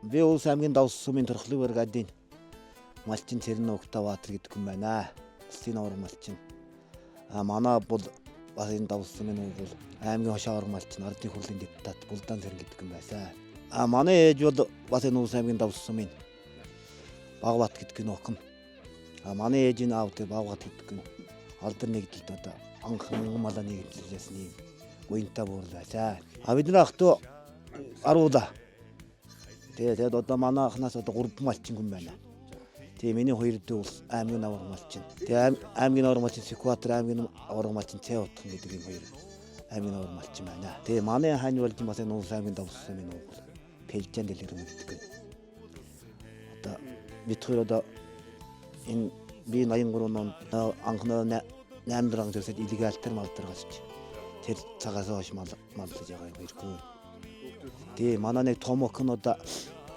Би Улс аймгийн Давс сумын Турхлаг бригадын малчин Цэрэн Октаватор гэдэг юм байна. Улсын авраг малчин. Манай бол бас энэ Давс сумын бол аймгийн хошоо авраг малчин ардын хурлын депутат Булдан Цэрэн гэдэг юм байсан. Манай ээж бол бас энэ Улс аймгийн Давс сумын Багбат гэдэг нь охин. Манай ээжийн аав тэр Багбат гэдэг нь алдар нэгдэлд одоо анхан малаа нэгдлээс нэг уянтаа буурал байсан. Бидний ах トゥ аруула. Тэгээд одоо манай ахнаас одоо 3 малчин хүн байна. Тэгээ миний хоёр дүү аймгийн авраг малчин. Тэгээ аймгийн авраг малчин Секватор аймгийн авраг малчин Цэотхон гэдэг энэ хоёр аймгийн авраг малчин байна. Тэгээ манай хань болж бас энэ Улс аймгийн Давс сумын бол Пэлжэн дэлгэр мэддэг. Одоо бид хоёр одоо энэ би 83 онд анхны 8 дараагийн төсөд иллегалтер малдар гарч тэр цагаас хойш маллаж байгаа юм хэрэг. Тэгээ манай нэг том охин одоо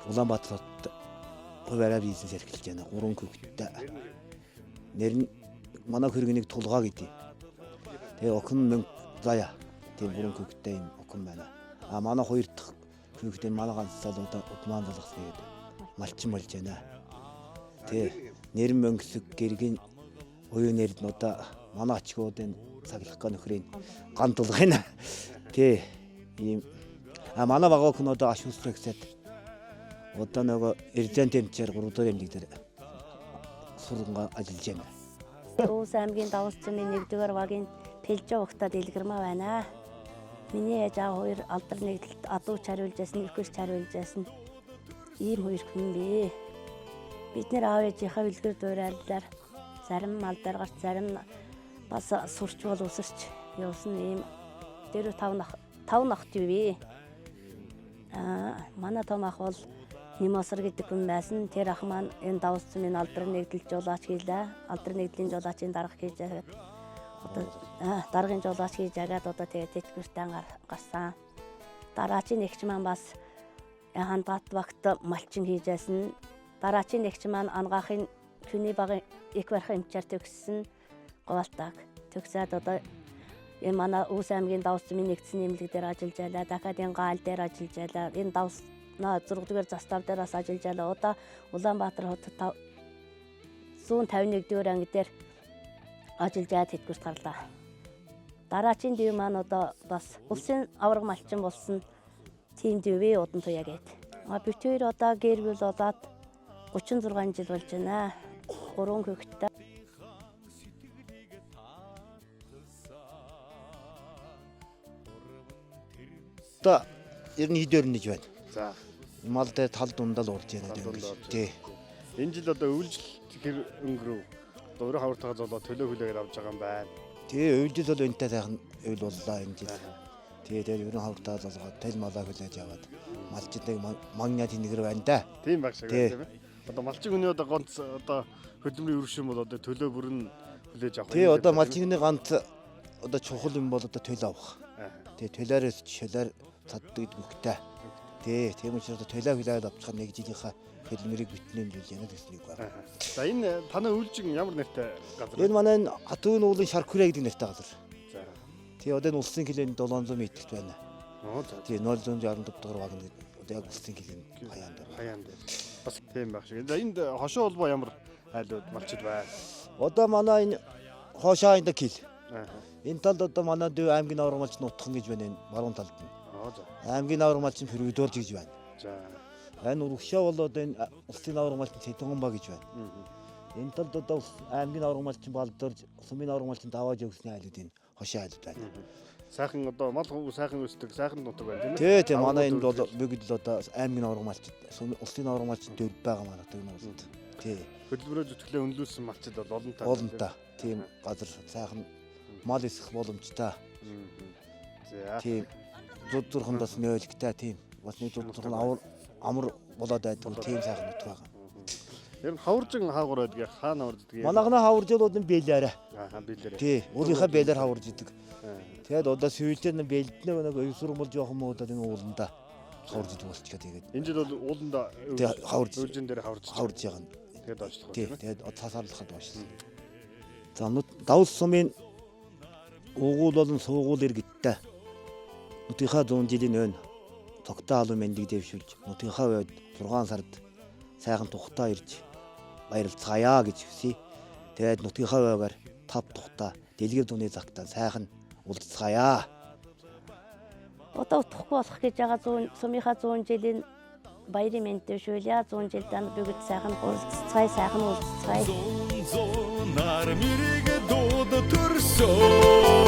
Улаанбаатарт хуваараа бизнес эрхэлж байна. 3 хүүхэдтэй. Нэр нь манай хөргөнийг Тулгаа гэдэг. Тэгээ охин мөн заяа. Тийм 3 хүүхэдтэй юм охин байна. Манай хоёр дахь хүүхдээ манай ганцсаа одоо удмаан болгох тэгээд малчин болж байна. Тэгээ нэр мөнгөсөг гэргийн уян нэр нь одоо манай ачгуудын цаглахгаа нөхрийн ган тулах юм. Тий. Ийм манай багаа охин одоо ашуулсраа гэсэд одоо нөгөө Эрдэнэ тэмцээр 3 дахь эмнэлэг дээр сурган ажиллаж байна. Улс аймгийн Давс сумын 1-р багийн Пэлжэн ухтаа дэлгэрмаа байна. Миний ээж аав хоёр алдар нэгдэлт адууч хариулж ясан, нөхөрч хариулж ясан. Ийм хоёр хүн бэ. Бид нэр аав ээжийнхээ үлгэр дуурайлаар зарим малдар гарч зарим бас сурч бол үсэрч явсан ийм дээр 5 нахт юу вэ? Манай том ах бол Нимосор гэдэг хүн байсан. Тэр ах маань энэ Давс сумын алдар нэгдэлж жолооч хийлээ. Алдар нэгдлийн жолоочийн дарга хийж одоо даргын жолооч хийж агаад одоо тэгээ тэтгэвртэй гарсан. Дараачийн эгч маань бас хандгат багт малчин хийж байсан. Дараачийн эгч маань ангаахын хүний багын их барихын эмчээр төгссөн говалтаг. Төгсөөд одоо энэ манай Улс аймгийн Давс сумын нэгдсэн эмнэлэг дээр ажиллаж байлаа. Дахиад энэ гаал дээр ажиллаж байлаа. Энэ Давс 6-р застав дээр бас ажиллаж байлаа. Одоо Улаанбаатар хотод 151-р анги дээр ажиллаж байгаа тэтгэврт гарлаа. Дараачийн дэв маань одоо бас улсын авраг малчин болсон тийм дэвээ удан туяа гээд. Бид хоёр одоо гэр бүл болоод 36 жил болж байна. 3 хүүхэдтэй. Одоо 92 нэж байна. За. Мал дээр тал дундаа л урж байна гэдэг. Тий. Энэ жил одоо өвлжил хэр өнгөрөв. Одоо өөрөө хавартаа золоо төлөө хүлээгээд авч байгаа юм байна. Тий, өвлжил бол энтэй сайхан өвл боллоо энэ жил. Тэгээд ерөн хавартаа золгоод тэл малаа хүлээж аваад малчдаг магна тэнэгэр байна да. Тийм баг шиг байна тийм ээ. Одоо малчин хүний одоо ганц одоо хөдөлмөрийн өршин бол одоо төлөө бүрэн хүлээж авах. Тий, одоо малчны ганц одоо чухал юм бол одоо төлөө авах. Тий, төлөөрөөс шилээр цаддаг гэдэг үгтэй. Тий, тийм учраас төлөө хүлээд авчихад нэг жилийнхаа хөдөлмөрийг бүтнээр нь яана гэсэн үг байна. За энэ танай өвлжин ямар нэртэй газар? Энэ манай Хатуун уулын Шаркүрэ гэдэг нэртэй газар. За. Тий, одоо энэ улсын хилэн 700 м-т байна. За. Тий, 064 дугаар баг нь одоо яг улсын хилэн хаяанд. Бас тийм байх шиг. За энд хошоо холбоо ямар айлууд малчид байна? Одоо манай энэ хоошоо энэ кил. Энэ талд одоо манай дэв аймгийн авраг малчин утхан гэж байна энэ баруун талд нь. За. Аймгийн авраг малчин Фэрвэдорж гэж байна. За. Энэ урагшаа бол одоо энэ улсын авраг малчин Сэтэнгомба гэж байна. Энэ талд одоо аймгийн авраг малчин Балдорж, сумын авраг малчин Давааж өгсний айлууд энэ хошоо айлууд байна. Сайхан одоо мал сайхан өсдөг, сайхан нутаг байна тийм ээ. Тий, манай энэ бол бүгд л одоо аймгийн авраг малчин, улсын авраг малчин дэв байгаа манай энэ улсад. Тий. Хөдөлмөрөө зүтгэлээ өнлүүлсэн малчид бол олон таа. Олон та. Тийм газар сайхан мал эсэх боломжтой. За. Тийм. Зурхан бас нөөлгтэй тийм. Бас нэг зурхан амар болоод байдаг тийм сайхан нут байгаа. Ер нь хаваржин хаагур байдаг. Хаана хаварждаг? Манайхнаа хаваржууд нь бэлээрээ. Бэлээрээ. Тий, өөрийнхөө бэлээр хаварж идэг. Тэгээд одоо сүйдээр нь бэлднээ нэг өсвөр бол жоохон муудаад энэ ууланда хаварж идэг болчихоо тэгээд. Энэ жил бол ууланда өвлжин дээр хаварж байгаа. Тэгээд оочлох. Тий, тэгээд цаасаарлахад оочлсон. За Давс сумын уугуул болон суугуул иргэдтэй нутгийнхаа 100 жилийн өн цогтой алуу мэндийг дэвшүүлж нутгийнхаа 6 сард сайхан тухтаа ирж баярлцгаая гэж хүсье. Тэгээд нутгийнхаа байгаар 5 тухтаа дэлгэр дууны цагтаа сайхан уулзцгаая. Одоо утгахгүй болох гэж байгаа сумынхаа 100 жилийн баярын мэнд дэвшүүлье. 100 жилд бүгд сайхан уулзцгаая, сайхан уулзцгаая. Зон нар мэрэг дууд төрсөө